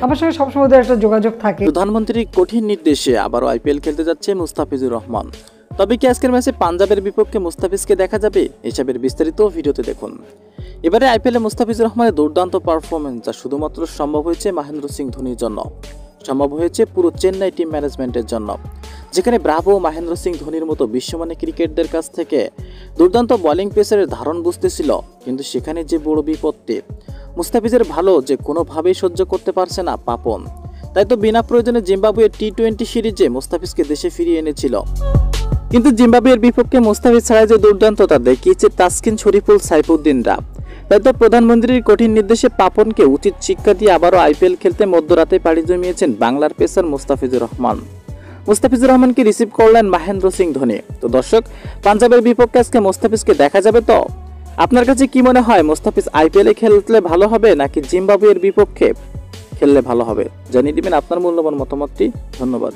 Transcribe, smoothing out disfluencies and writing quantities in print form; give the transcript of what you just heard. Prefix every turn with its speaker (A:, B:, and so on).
A: আমার সঙ্গে সবসময় ওদের একটা যোগাযোগ থাকে।
B: প্রধানমন্ত্রীর কঠিন নির্দেশে আবারও আইপিএল খেলতে যাচ্ছে মুস্তাফিজুর রহমান। তবে কি আজকের ম্যাচে পাঞ্জাবের বিপক্ষে মুস্তাফিজকে দেখা যাবে? এসবের বিস্তারিত ভিডিওতে দেখুন। এবারে আইপিএলে মুস্তাফিজুর রহমানের দুর্দান্ত পারফরমেন্স যা শুধুমাত্র সম্ভব হয়েছে মহেন্দ্র সিং ধোনির জন্য, সম্ভব হয়েছে পুরো চেন্নাই টিম ম্যানেজমেন্টের জন্য, যেখানে ব্রাভো মহেন্দ্র সিং ধোনির মতো বিশ্বমানের ক্রিকেটদের কাছ থেকে দুর্দান্ত বোলিং পেসারের ধারণ বুঝতেছিল। কিন্তু সেখানে যে বড় বিপত্তি, মুস্তাফিজের ভালো যে কোনোভাবেই সহ্য করতে পারছে না পাপন। তাই তো বিনা প্রয়োজনে জিম্বাবুয়ের টি-20 সিরিজে মুস্তাফিজকে দেশে ফিরিয়ে এনেছিল। কিন্তু জিম্বাবুয়ের বিপক্ষে মুস্তাফিজ ছাড়াই যে দুর্দান্ততা দেখিয়েছে তাসকিন, শরীফুল, সাইফুদ্দিনরা। তাই তো প্রধানমন্ত্রীর কঠিন নির্দেশে পাপনকে উচিত শিক্ষা দিয়ে আবারও আইপিএল খেলতে মধ্যরাতে পাড়ি জমিয়েছেন বাংলার পেসার মুস্তাফিজুর রহমান। মুস্তাফিজুর রহমানকে রিসিভ করলেন মহেন্দ্র সিং ধোনি। তো দর্শক, পাঞ্জাবের বিপক্ষে আজকে মুস্তাফিজকে দেখা যাবে তো? আপনার কাছে কি মনে হয়, মুস্তাফিজ আইপিএলে খেললে ভালো হবে নাকি জিম্বাবুয়ের বিপক্ষে খেললে ভালো হবে? জানিয়ে দিবেন আপনার মূল্যবান মতামতটি। ধন্যবাদ।